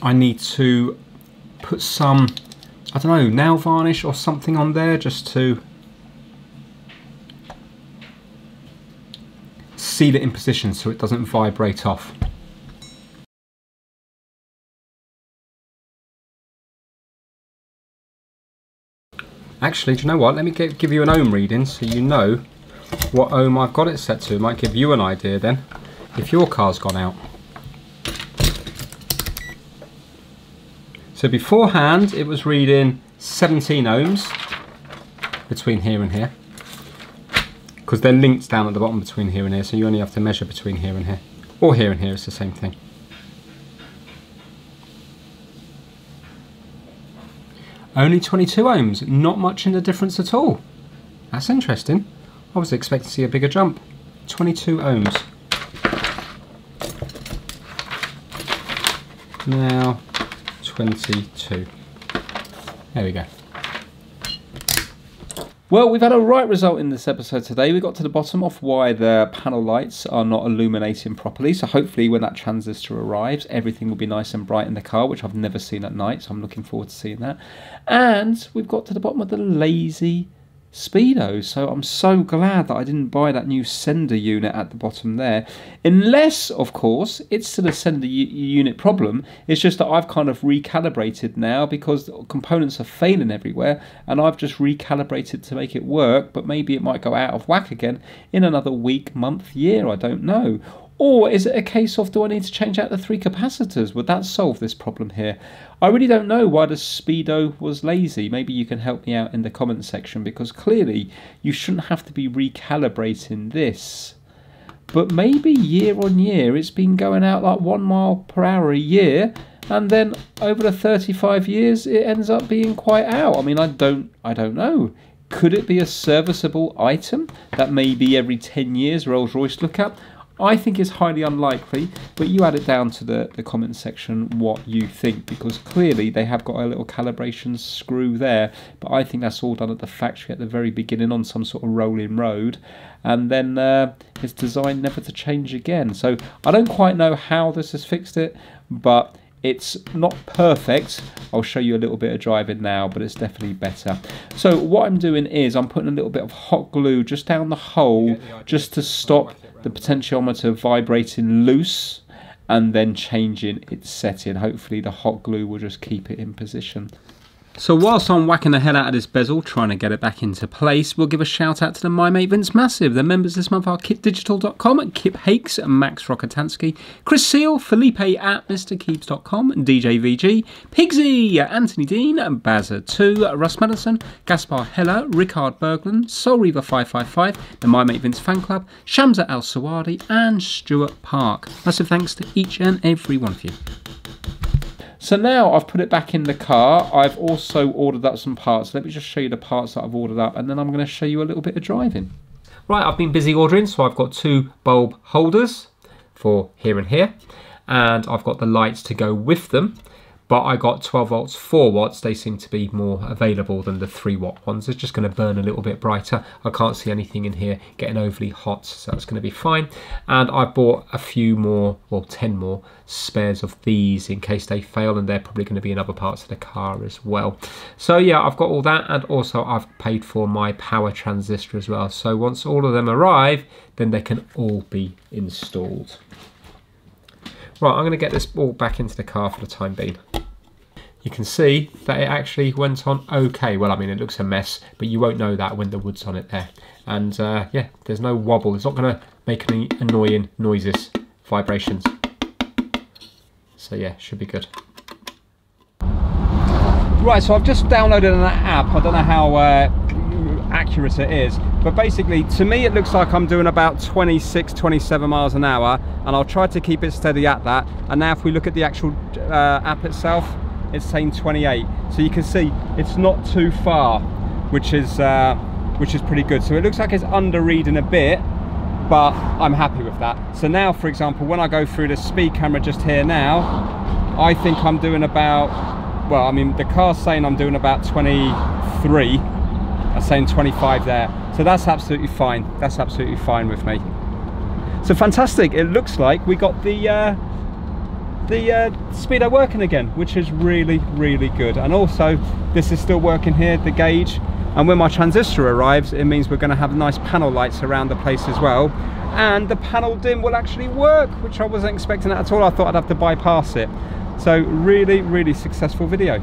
I need to put some, I don't know, nail varnish or something on there just to seal it in position so it doesn't vibrate off. Actually, do you know what? Let me give you an ohm reading so you know what ohm I've got it set to. It might give you an idea then if your car's gone out. So beforehand it was reading 17 ohms between here and here, because they're linked down at the bottom between here and here, so you only have to measure between here and here, or here and here, it's the same thing. Only 22 ohms, not much in the difference at all. That's interesting. I was expecting to see a bigger jump. 22 ohms. Now 22. There we go. Well, we've had a right result in this episode today. We got to the bottom of why the panel lights are not illuminating properly. So hopefully when that transistor arrives, everything will be nice and bright in the car, which I've never seen at night. So I'm looking forward to seeing that. And we've got to the bottom of the lazy speedo. So I'm so glad that I didn't buy that new sender unit at the bottom there, unless of course it's still a sender unit problem. It's just that I've kind of recalibrated now because the components are failing everywhere, and I've just recalibrated to make it work. But maybe it might go out of whack again in another week, month, year, I don't know. Or is it a case of, do I need to change out the 3 capacitors? Would that solve this problem here? I really don't know why the speedo was lazy. Maybe you can help me out in the comment section, because clearly you shouldn't have to be recalibrating this. But maybe year on year it's been going out like 1 mile per hour a year, and then over the 35 years it ends up being quite out. I mean, I don't know. Could it be a serviceable item that maybe every 10 years Rolls Royce look at? I think it's highly unlikely, but you add it down to the comment section what you think, because clearly they have got a little calibration screw there, but I think that's all done at the factory at the very beginning on some sort of rolling road, and then it's designed never to change again. So I don't quite know how this has fixed it, but it's not perfect. I'll show you a little bit of driving now, but it's definitely better. So what I'm doing is I'm putting a little bit of hot glue just down the hole, just to stop the potentiometer vibrating loose, and then changing its setting. Hopefully the hot glue will just keep it in position. So whilst I'm whacking the hell out of this bezel, trying to get it back into place, we'll give a shout out to the My Mate Vince Massive. The members this month are KipDigital.com, Kip Hakes, Max Rokotansky, Chris Seal, Felipe at MrKeeps.com, DJ VG, Pigsy, Anthony Dean, Bazza2, Russ Madison, Gaspar Heller, Rickard Berglund, Soul Reaver 555, the My Mate Vince Fan Club, Shamsa Al Sawadi, and Stuart Park. Massive thanks to each and every one of you. So now I've put it back in the car. I've also ordered up some parts. Let me just show you the parts that I've ordered up, and then I'm going to show you a little bit of driving. Right, I've been busy ordering, so I've got 2 bulb holders for here and here, and I've got the lights to go with them. But I got 12 volts, 4 watts. They seem to be more available than the 3 watt ones. It's just going to burn a little bit brighter. I can't see anything in here getting overly hot, so that's going to be fine. And I bought a few more, well, 10 more spares of these in case they fail, and they're probably going to be in other parts of the car as well. So yeah, I've got all that, and also I've paid for my power transistor as well. So once all of them arrive, then they can all be installed. Right, I'm going to get this all back into the car for the time being. You can see that it actually went on okay. Well, I mean, it looks a mess, but you won't know that when the wood's on it there. And yeah, there's no wobble. It's not going to make any annoying noises, vibrations. So yeah, should be good. Right, so I've just downloaded an app. I don't know how accurate it is, but basically to me it looks like I'm doing about 26-27 miles an hour, and I'll try to keep it steady at that. And now if we look at the actual app itself, it's saying 28, so you can see it's not too far, which is pretty good. So it looks like it's under reading a bit, but I'm happy with that. So now, for example, when I go through the speed camera just here now, I think I'm doing about, well, I mean, the car's saying I'm doing about 23. I'm saying 25 there, so that's absolutely fine. That's absolutely fine with me. So fantastic. It looks like we got the speedo working again, which is really, really good. And also this is still working here, the gauge, and when my transistor arrives, it means we're going to have nice panel lights around the place as well, and the panel dim will actually work, which I wasn't expecting that at all. I thought I'd have to bypass it. So really, really successful video.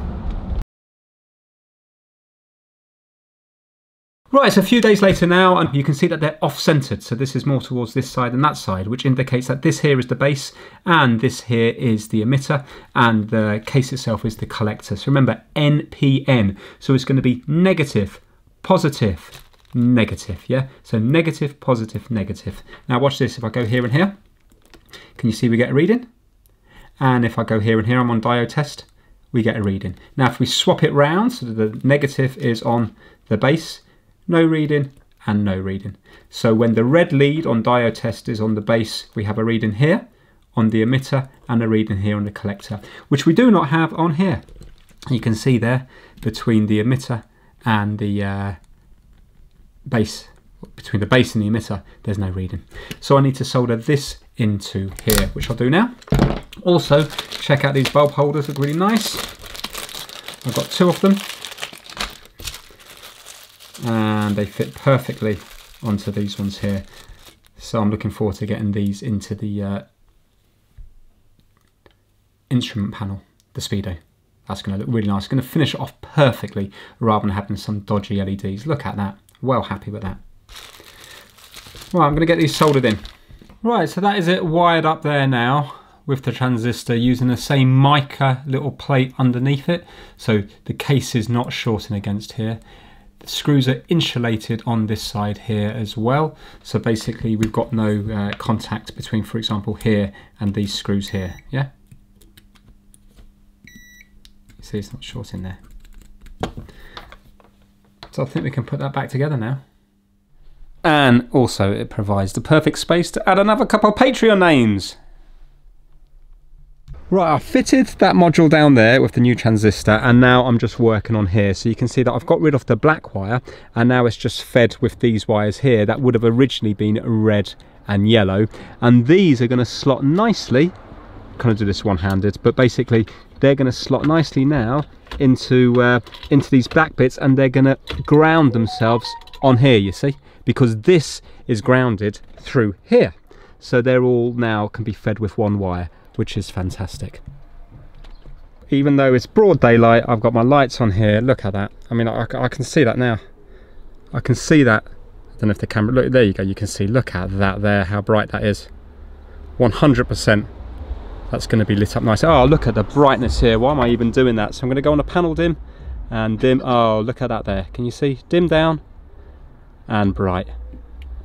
Right, it's a few days later now, and you can see that they're off-centered. So this is more towards this side than that side, which indicates that this here is the base, and this here is the emitter, and the case itself is the collector. So remember, NPN. So it's going to be negative, positive, negative, yeah? So negative, positive, negative. Now watch this. If I go here and here, can you see we get a reading? And if I go here and here, I'm on diode test, we get a reading. Now if we swap it round, so that the negative is on the base, no reading and no reading. So when the red lead on diode test is on the base, we have a reading here on the emitter and a reading here on the collector, which we do not have on here. You can see there between the emitter and the base, between the base and the emitter, there's no reading. So I need to solder this into here, which I'll do now. Also, check out these bulb holders, look really nice. I've got 2 of them. and they fit perfectly onto these ones here. So I'm looking forward to getting these into the instrument panel, the speedo. That's going to look really nice. It's going to finish it off perfectly rather than having some dodgy LEDs. Look at that. Well happy with that. Right, I'm going to get these soldered in. Right, so that is it wired up there now with the transistor using the same mica little plate underneath it. So the case is not shorting against here. The screws are insulated on this side here as well. So basically we've got no contact between, for example, here and these screws here. Yeah? You see it's not shorting there. So I think we can put that back together now. And also it provides the perfect space to add another couple of Patreon names. Right, I fitted that module down there with the new transistor, and now I'm just working on here. So you can see that I've got rid of the black wire, and now it's just fed with these wires here that would have originally been red and yellow. And these are going to slot nicely. Kind of do this one-handed, but basically they're going to slot nicely now into these black bits, and they're going to ground themselves on here, you see, because this is grounded through here. So they're all now can be fed with one wire, which is fantastic. Even though it's broad daylight, I've got my lights on here. Look at that. I mean, I can see that now. I can see that. I don't know if the camera, look, there you go. You can see, look at that there, how bright that is. 100%. That's going to be lit up nice. Oh, look at the brightness here. Why am I even doing that? So I'm going to go on a panel dim and dim. Oh, look at that there. Can you see? Dim down and bright.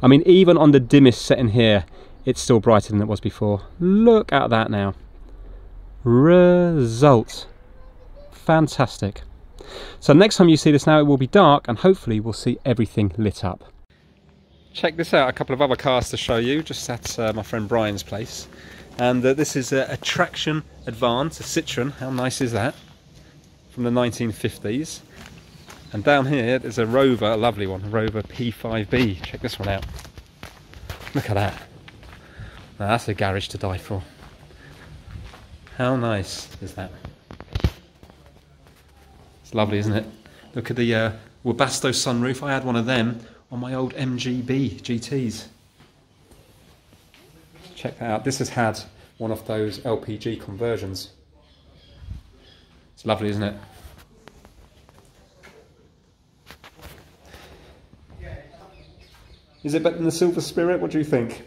I mean, even on the dimmest setting here, it's still brighter than it was before. Look at that now. Result. Fantastic. So next time you see this now, it will be dark, and hopefully we'll see everything lit up. Check this out, a couple of other cars to show you, just at my friend Brian's place. And this is a Traction Advance, a Citroen. How nice is that? From the 1950s. And down here there's a Rover, a lovely one, a Rover P5B. Check this one out. Look at that. Now that's a garage to die for. How nice is that? It's lovely, isn't it? Look at the Webasto sunroof. I had one of them on my old MGB GTs. Check that out. This has had one of those LPG conversions. It's lovely, isn't it? Is it better than the Silver Spirit? What do you think?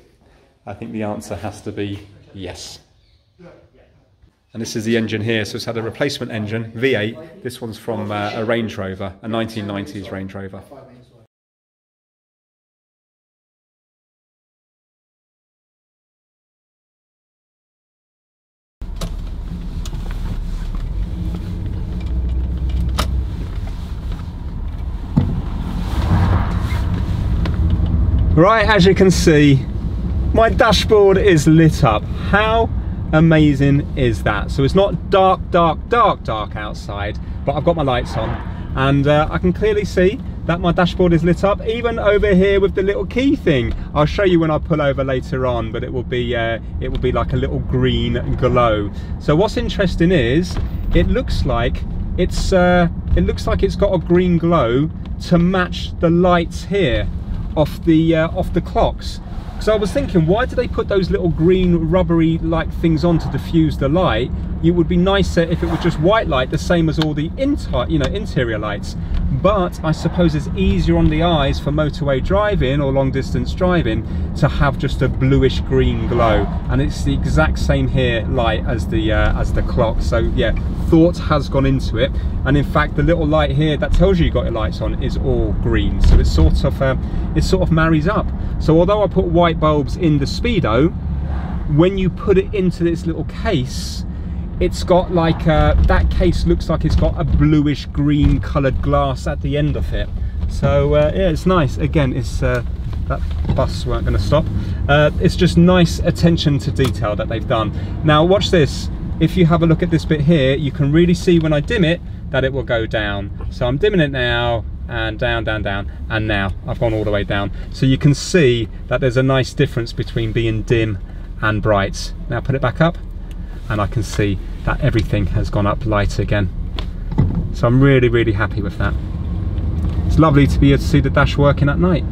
I think the answer has to be yes. And this is the engine here. So it's had a replacement engine, V8. This one's from a Range Rover, a 1990s Range Rover. Right, as you can see, my dashboard is lit up. How amazing is that? So it's not dark outside, but I've got my lights on, and I can clearly see that my dashboard is lit up, even over here with the little key thing. I'll show you when I pull over later on, but it will be like a little green glow. So what's interesting is it looks like it's got a green glow to match the lights here off the clocks. Because I was thinking, why do they put those little green rubbery like things on to diffuse the light? It would be nicer if it was just white light, the same as all the interior lights. But I suppose it's easier on the eyes for motorway driving or long distance driving to have just a bluish green glow, and it's the exact same here light as the clock. So yeah, thought has gone into it, and in fact the little light here that tells you got your lights on is all green. So it sort of marries up. So although I put white bulbs in the Speedo, when you put it into this little case, it's got like that case looks like it's got a bluish green coloured glass at the end of it. So yeah, it's nice. Again, it's that bus weren't going to stop. It's just nice attention to detail that they've done. Now watch this. If you have a look at this bit here, you can really see when I dim it that it will go down. So I'm dimming it now, and down, and now I've gone all the way down. So you can see that there's a nice difference between being dim and bright. Now put it back up, and I can see that everything has gone up light again. So I'm really happy with that. It's lovely to be able to see the dash working at night.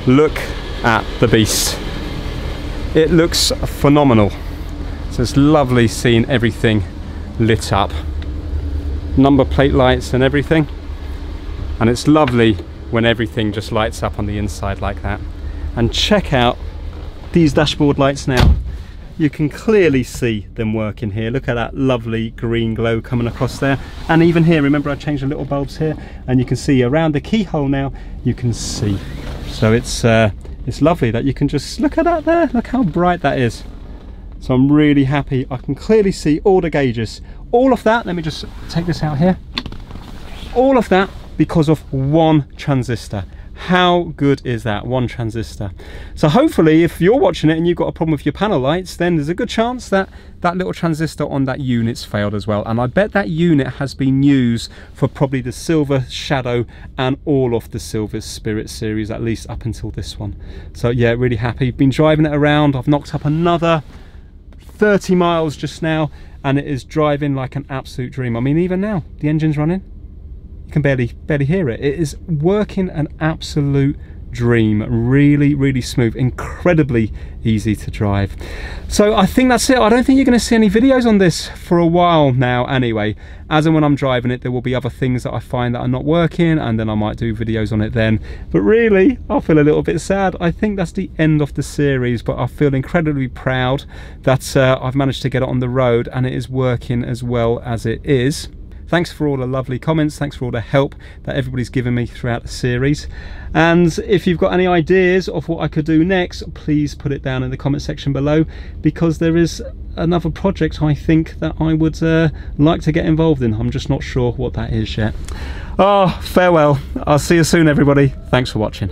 Look at the beast. It looks phenomenal. So it's lovely seeing everything lit up. Number plate lights and everything. And it's lovely when everything just lights up on the inside like that. And check out these dashboard lights now. You can clearly see them working here. Look at that lovely green glow coming across there. And even here, remember I changed the little bulbs here, and you can see around the keyhole now, you can see. So it's lovely that you can just look at that there. Look how bright that is. So I'm really happy. I can clearly see all the gauges. All of that, let me just take this out here. All of that because of one transistor. How good is that? One transistor. So hopefully if you're watching it and you've got a problem with your panel lights, then there's a good chance that that little transistor on that unit's failed as well. And I bet that unit has been used for probably the Silver Shadow and all of the Silver Spirit series, at least up until this one. So yeah, really happy. Been driving it around. I've knocked up another 30 miles just now, and it is driving like an absolute dream. I mean, even now the engine's running, you can barely hear it. It is working an absolute dream. Really smooth, incredibly easy to drive. So I think that's it. I don't think you're going to see any videos on this for a while now anyway. As and when I'm driving it, there will be other things that I find that are not working, and then I might do videos on it then. But really, I feel a little bit sad. I think that's the end of the series, but I feel incredibly proud that I've managed to get it on the road and it is working as well as it is. Thanks for all the lovely comments, thanks for all the help that everybody's given me throughout the series. And if you've got any ideas of what I could do next, please put it down in the comment section below, because there is another project I think that I would like to get involved in. I'm just not sure what that is yet. Oh, farewell. I'll see you soon, everybody. Thanks for watching.